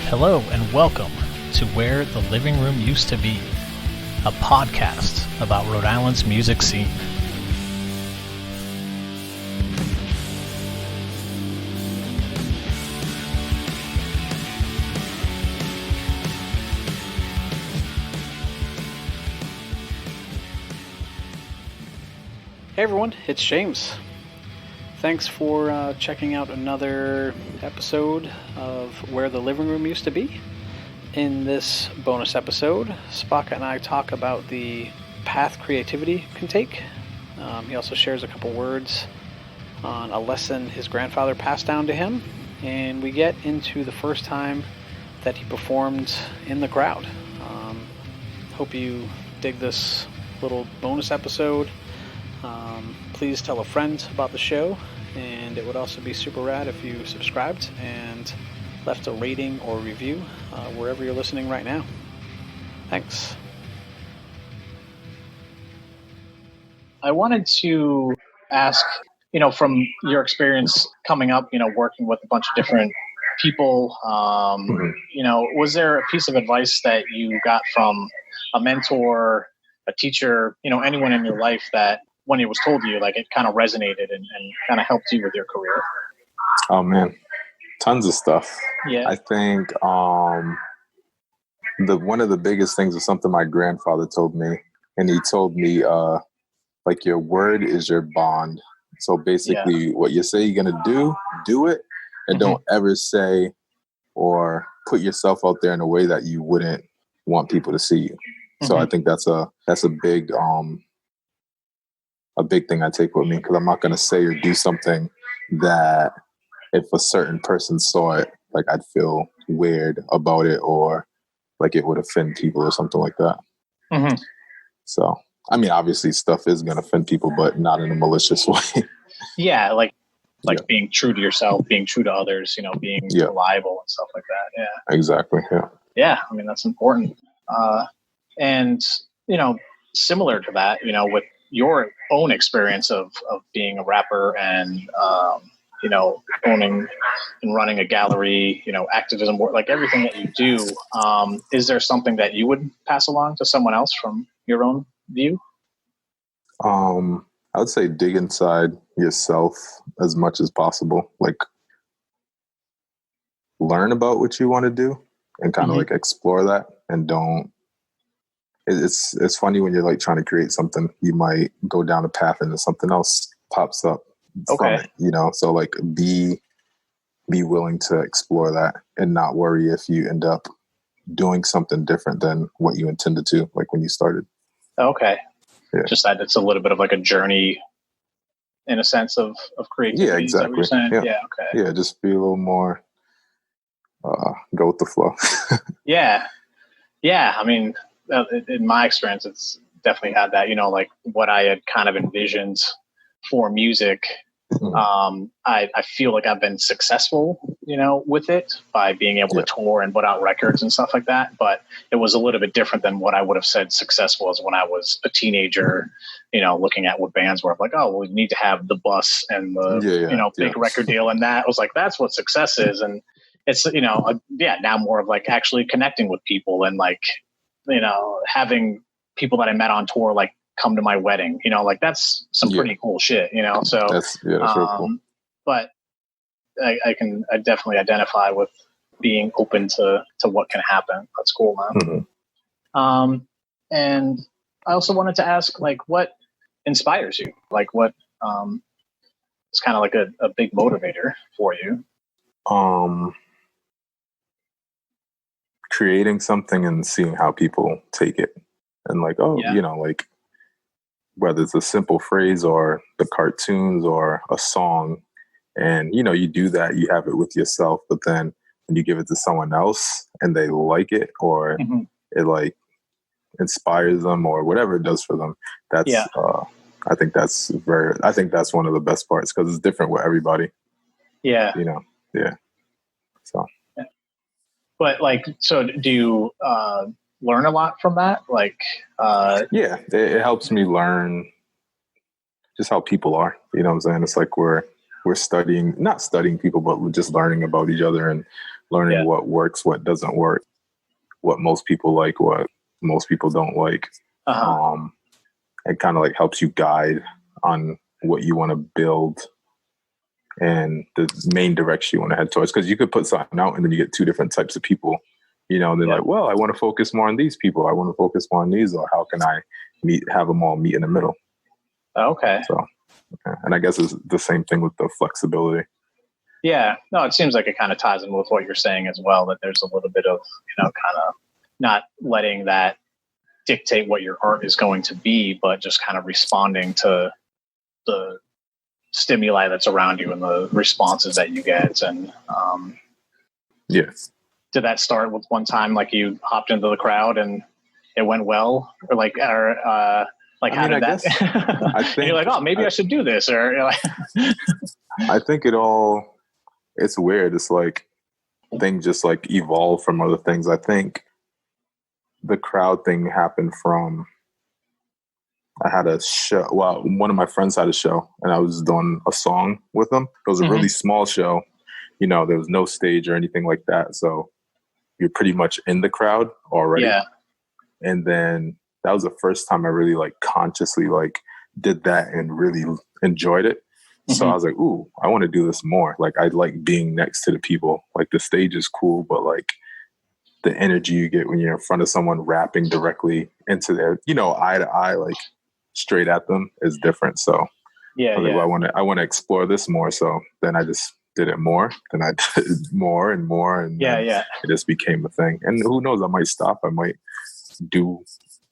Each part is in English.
Hello and welcome to Where the Living Room Used to Be, a podcast about Rhode Island's music scene. Hey everyone, it's James. Thanks for checking out another episode of Where the Living Room Used to Be. In this bonus episode, Spocka and I talk about the path creativity can take. He also shares a couple words on a lesson his grandfather passed down to him, and we get into the first time that he performed in the crowd. Hope you dig this little bonus episode. Please tell a friend about the show, and it would also be super rad if you subscribed and left a rating or review wherever you're listening right now. Thanks. I wanted to ask, from your experience coming up, working with a bunch of different people, was there a piece of advice that you got from a mentor, a teacher, anyone in your life that when it was told to you, like it kind of resonated and kind of helped you with your career? Oh man, tons of stuff. Yeah. I think one of the biggest things was something my grandfather told me, and he told me like your word is your bond. So basically, what you say you're gonna do it, and don't ever say or put yourself out there in a way that you wouldn't want people to see you. So I think that's a big thing I take with me, because I'm not going to say or do something that if a certain person saw it, like I'd feel weird about it, or like it would offend people or something like that. So, I mean, obviously stuff is going to offend people, but not in a malicious way. Yeah. Like being true to yourself, being true to others, being reliable and stuff like that. Yeah, exactly. Yeah. Yeah. I mean, that's important. And, similar to that, with your own experience of being a rapper and, owning and running a gallery, activism work, like everything that you do, is there something that you would pass along to someone else from your own view? I would say dig inside yourself as much as possible. Like learn about what you want to do and kind of like explore that, and don't. It's funny when you're like trying to create something, you might go down a path and then something else pops up from it, so like be willing to explore that and not worry if you end up doing something different than what you intended to, like when you started. Okay. Yeah. Just that it's a little bit of like a journey in a sense of creativity. Yeah, exactly. Is that what you're saying? Yeah. Okay. Yeah. Just be a little more, go with the flow. Yeah. Yeah. I mean, in my experience, it's definitely had that, like what I had kind of envisioned for music. I feel like I've been successful, with it by being able to tour and put out records and stuff like that. But it was a little bit different than what I would have said successful as when I was a teenager, looking at what bands were like, oh, well, you need to have the bus and the, big record deal. And that was like, that's what success is. And it's, now more of like actually connecting with people and like, having people that I met on tour, like come to my wedding, like that's some pretty cool shit, so that's really cool. But I definitely identify with being open to what can happen. That's cool, man. And I also wanted to ask, like, what inspires you? Like what, it's kind of like a big motivator for you. Creating something and seeing how people take it, and like, like whether it's a simple phrase or the cartoons or a song, and you do that, you have it with yourself, but then when you give it to someone else and they like it, or it like inspires them or whatever it does for them, that's I think that's one of the best parts, because it's different with everybody. So but like, so do you learn a lot from that? Like, it helps me learn just how people are. You know what I'm saying? It's like we're studying, not studying people, but we're just learning about each other and learning what works, what doesn't work, what most people like, what most people don't like. It kind of like helps you guide on what you want to build and the main direction you want to head towards. Because you could put something out and then you get two different types of people. You know, and they're like, well, I want to focus more on these people. I want to focus more on these, or how can I have them all meet in the middle? Okay. So, and I guess it's the same thing with the flexibility. Yeah. No, it seems like it kind of ties in with what you're saying as well, that there's a little bit of, kind of not letting that dictate what your art is going to be, but just kind of responding to the stimuli that's around you and the responses that you get. And yes. Did that start with one time, like you hopped into the crowd and it went well, or how did that? I think, and you're like, oh, maybe I should do this, or I think it's weird. It's like things just like evolve from other things. I think the crowd thing happened from, I had a show. Well, one of my friends had a show, and I was doing a song with them. It was a really small show. You know, there was no stage or anything like that, so you're pretty much in the crowd already. Yeah. And then that was the first time I really like consciously like did that and really enjoyed it. So I was like, ooh, I want to do this more. Like, I like being next to the people. Like, the stage is cool, but like the energy you get when you're in front of someone rapping directly into their, eye to eye, like straight at them is different. So I was like, well, I want to explore this more. So then I just did it more, then I did more and more, and it just became a thing. And who knows, I might stop, I might do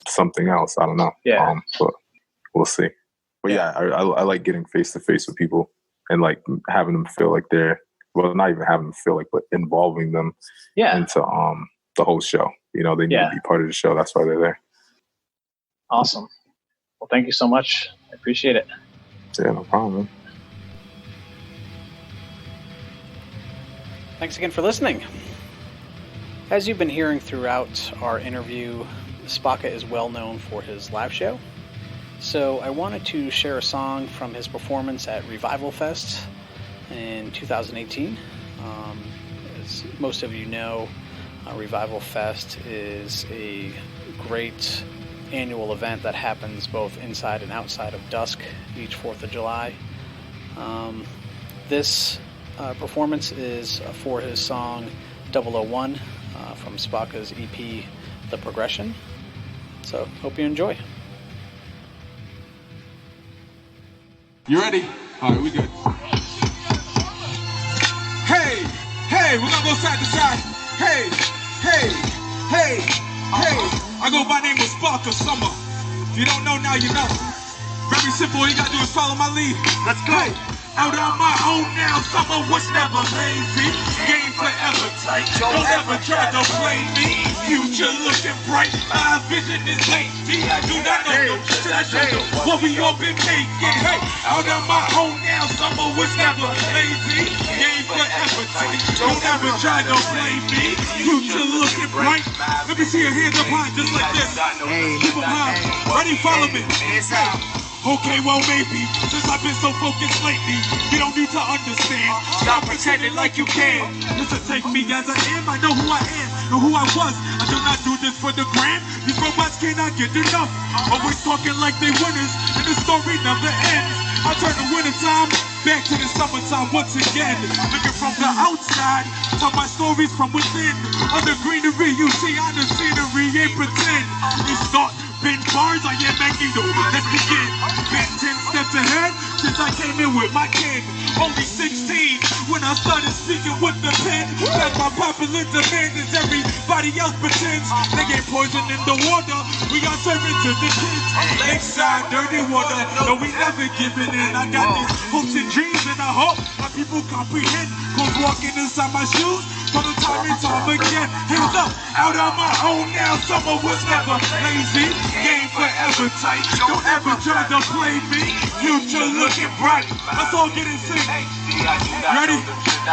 something else, I don't know. But we'll see. But I like getting face to face with people and like having them feel like they're, well, not even having them feel like, but involving them into the whole show. They need to be part of the show. That's why they're there. Awesome. Well, thank you so much. I appreciate it. Yeah, no problem, man. Thanks again for listening. As you've been hearing throughout our interview, Spocka is well known for his live show. So I wanted to share a song from his performance at RevivalFest in 2018. As most of you know, RevivalFest is a great annual event that happens both inside and outside of Dusk each 4th of July. This performance is for his song 001 from Spocka's EP, The Progression. So, hope you enjoy. You ready? All right, we good. Hey, we're gonna go side to side. Hey. I go by name of Spocka Summa. If you don't know, now you know. Very simple, all you gotta do is follow my lead. Let's go. Hey. Out on my own now, summer was never lazy. Game forever tight, don't ever try to play me. Future looking bright, my vision is hazy. I do not know no shit, what we all been making. Hey, out on my own now, summer was never lazy. Game forever tight, don't ever try to play me. Future looking bright. Let me see your hands up high, just like this. Keep them high. Ready, follow me. Okay, well maybe, since I've been so focused lately, you don't need to understand. Stop pretending like you can. Listen, take me as I am, I know who I am and who I was. I do not do this for the gram. These robots cannot get enough. Always talking like they winners, and the story never ends. I turn the winter time back to the summertime once again. Looking from the outside, tell my stories from within. On the greenery, you see on the scenery, ain't pretend. It's not been bars, I am Magneto. Let's begin. Been 10 steps ahead since I came in with my kid. Only 16 when I started speaking with the pen. That's my popular demand is everybody else pretends. They get poison in the water, we are serving to the kids. Lakeside, dirty water, no we never giving in. I got these hopes and dreams and I hope my people comprehend. Cause walking inside my shoes for the time and time again. Hands up, out on my own now, summer was never lazy. Game forever tight, don't ever try to play me. Future looking bright, let's all get in sync. Ready?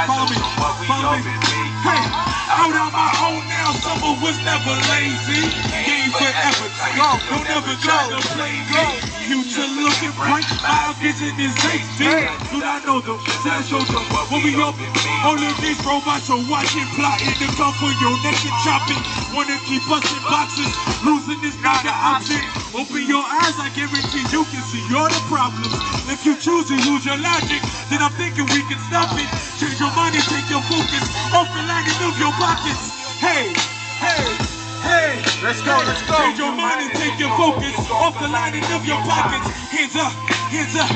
Follow me, follow me. Hey, out on my own now, summer was never lazy. Game forever tight, don't ever try to play me. Future looking Frank Miles in his safety. Do not know them, stand shoulder. When we open, all of these robots are watching, plotting to come for your neck and chopping. Wanna keep us in boxes, losing is not an option. Open your eyes, I guarantee you can see all the problems. If you choose to use your logic, then I'm thinking we can stop it. Change your mind and take your focus off the line and move your pockets. Hey, hey, hey, let's go, let's go. Change your mind and take your focus off the line and move your pockets. Hands up, hands up.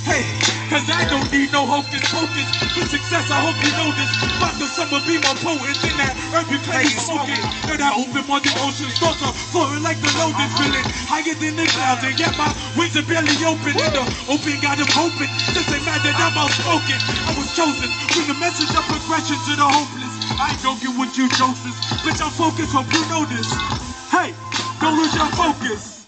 Hey, cause I don't need no hocus pocus. For success, I hope you know this. Spocka Summa be more potent than that herb you claim you smoking. Heard I open more than oceans, thoughts are floating like the lotus feeling. Higher than the clouds, and yet my wings are barely open. And the open got them hoping, since they mad that I'm outspoken. I was chosen, bring the message of progression to the hopeless. I ain't joking with you, Joseph. Bitch, I'm focused, hope you know this. Hey, don't lose your focus.